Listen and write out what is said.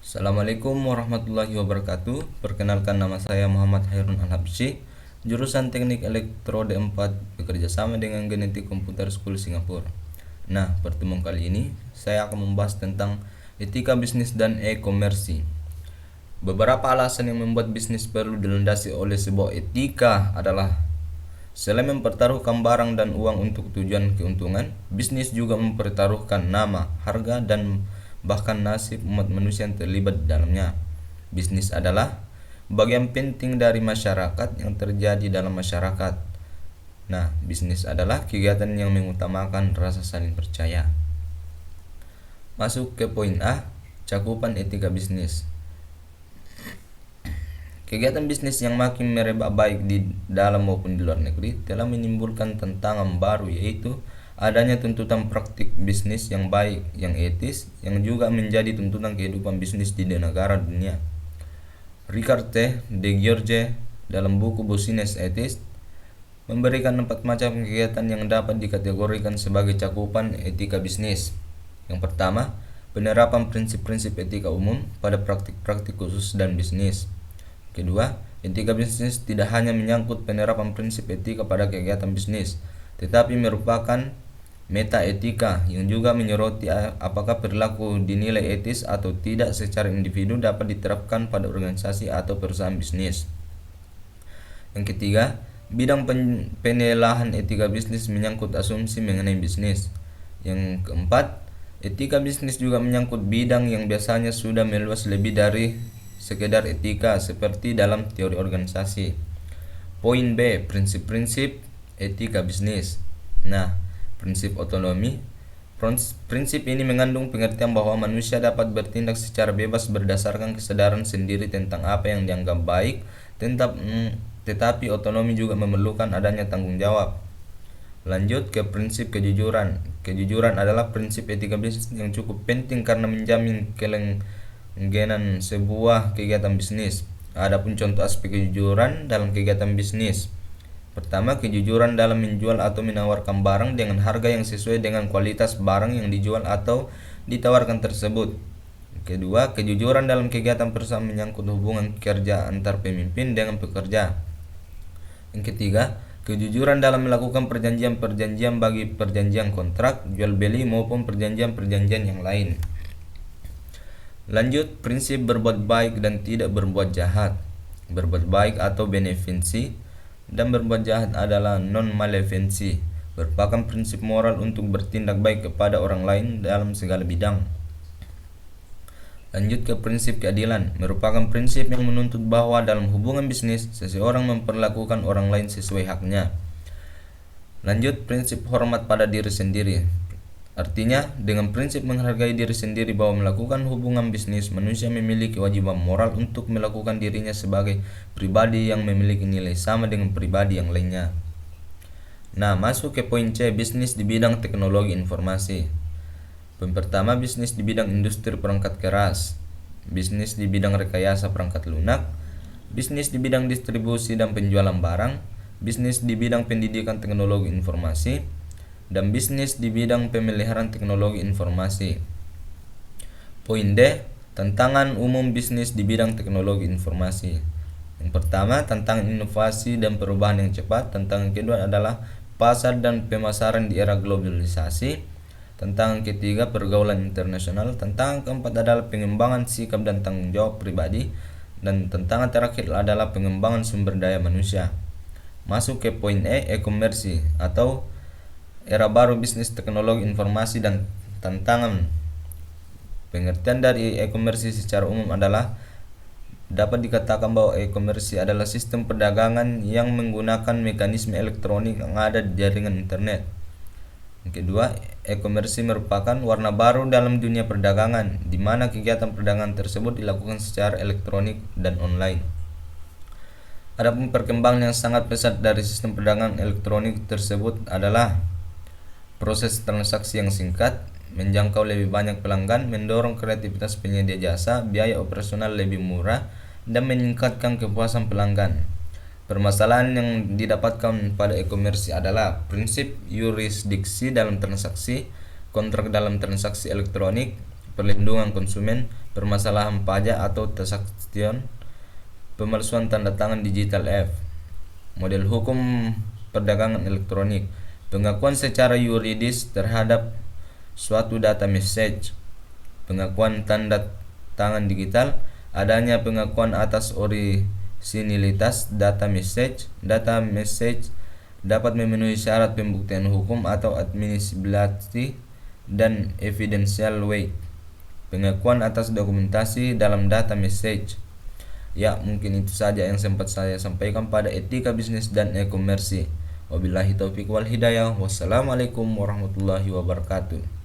Assalamualaikum warahmatullahi wabarakatuh. Perkenalkan, nama saya Muhammad Hairun Al-Habsyi, jurusan Teknik Elektro D4, bekerja sama dengan Genetik Komputer School Singapura. Nah, pertemuan kali ini saya akan membahas tentang etika bisnis dan e-komersi. Beberapa alasan yang membuat bisnis perlu dilandasi oleh sebuah etika adalah: selain mempertaruhkan barang dan uang untuk tujuan keuntungan, bisnis juga mempertaruhkan nama, harga, dan bahkan nasib umat manusia yang terlibat di dalamnya. Bisnis adalah bagian penting dari masyarakat yang terjadi dalam masyarakat. Nah, bisnis adalah kegiatan yang mengutamakan rasa saling percaya. Masuk ke poin A, cakupan etika bisnis. Kegiatan bisnis yang makin merebak baik di dalam maupun di luar negeri telah menimbulkan tantangan baru, yaitu adanya tuntutan praktik bisnis yang baik, yang etis, yang juga menjadi tuntutan kehidupan bisnis di negara dunia. Richard T. de Giorge dalam buku Business Ethics memberikan 4 macam kegiatan yang dapat dikategorikan sebagai cakupan etika bisnis. Yang pertama, penerapan prinsip-prinsip etika umum pada praktik-praktik khusus dan bisnis. Kedua, etika bisnis tidak hanya menyangkut penerapan prinsip etika pada kegiatan bisnis, tetapi merupakan meta-etika yang juga menyoroti apakah perilaku dinilai etis atau tidak secara individu dapat diterapkan pada organisasi atau perusahaan bisnis. Yang ketiga, bidang penilaian etika bisnis menyangkut asumsi mengenai bisnis. Yang keempat, etika bisnis juga menyangkut bidang yang biasanya sudah meluas lebih dari sekedar etika, seperti dalam teori organisasi. Poin B, prinsip-prinsip etika bisnis. Nah, prinsip otonomi. Prinsip ini mengandung pengertian bahwa manusia dapat bertindak secara bebas berdasarkan kesadaran sendiri tentang apa yang dianggap baik, tetapi otonomi juga memerlukan adanya tanggung jawab. Lanjut ke prinsip kejujuran. Kejujuran adalah prinsip etika bisnis yang cukup penting karena menjamin kelanggengan sebuah kegiatan bisnis. Adapun contoh aspek kejujuran dalam kegiatan bisnis. Pertama, kejujuran dalam menjual atau menawarkan barang dengan harga yang sesuai dengan kualitas barang yang dijual atau ditawarkan tersebut. Kedua, kejujuran dalam kegiatan perusahaan menyangkut hubungan kerja antar pemimpin dengan pekerja. Yang ketiga, kejujuran dalam melakukan perjanjian-perjanjian bagi perjanjian kontrak, jual beli maupun perjanjian-perjanjian yang lain. Lanjut, prinsip berbuat baik dan tidak berbuat jahat. Berbuat baik atau benevensi dan berbuat jahat adalah non-malevensi, merupakan prinsip moral untuk bertindak baik kepada orang lain dalam segala bidang. Lanjut ke prinsip keadilan, merupakan prinsip yang menuntut bahwa dalam hubungan bisnis, seseorang memperlakukan orang lain sesuai haknya. Lanjut, prinsip hormat pada diri sendiri. Artinya, dengan prinsip menghargai diri sendiri bahwa melakukan hubungan bisnis, manusia memiliki kewajiban moral untuk melakukan dirinya sebagai pribadi yang memiliki nilai sama dengan pribadi yang lainnya. Nah, masuk ke poin C, bisnis di bidang teknologi informasi. Poin pertama, bisnis di bidang industri perangkat keras, bisnis di bidang rekayasa perangkat lunak, bisnis di bidang distribusi dan penjualan barang, bisnis di bidang pendidikan teknologi informasi, dan bisnis di bidang pemeliharaan teknologi informasi. Poin D, tantangan umum bisnis di bidang teknologi informasi. Yang pertama, tantangan inovasi dan perubahan yang cepat. Tantangan kedua adalah pasar dan pemasaran di era globalisasi. Tantangan ketiga, pergaulan internasional. Tantangan keempat adalah pengembangan sikap dan tanggung jawab pribadi. Dan tantangan terakhir adalah pengembangan sumber daya manusia. Masuk ke poin E, e-komersi atau era baru bisnis teknologi informasi dan tantangan. Pengertian dari e-komersi secara umum adalah dapat dikatakan bahwa e-komersi adalah sistem perdagangan yang menggunakan mekanisme elektronik yang ada di jaringan internet. Yang kedua, e-komersi merupakan warna baru dalam dunia perdagangan, di mana kegiatan perdagangan tersebut dilakukan secara elektronik dan online. Adapun perkembangan yang sangat pesat dari sistem perdagangan elektronik tersebut adalah proses transaksi yang singkat, menjangkau lebih banyak pelanggan, mendorong kreativitas penyedia jasa, biaya operasional lebih murah, dan meningkatkan kepuasan pelanggan. Permasalahan yang didapatkan pada e-komersi adalah prinsip yurisdiksi dalam transaksi, kontrak dalam transaksi elektronik, perlindungan konsumen, permasalahan pajak atau transaksi, pemalsuan tanda tangan digital F, model hukum perdagangan elektronik, pengakuan secara yuridis terhadap suatu data message, pengakuan tanda tangan digital, adanya pengakuan atas orisinilitas data message. Data message dapat memenuhi syarat pembuktian hukum atau admissibility dan evidential weight. Pengakuan atas dokumentasi dalam data message. Ya, mungkin itu saja yang sempat saya sampaikan pada etika bisnis dan e-komersi. Wabillahi taufiq wal hidayah. Wassalamualaikum warahmatullahi wabarakatuh.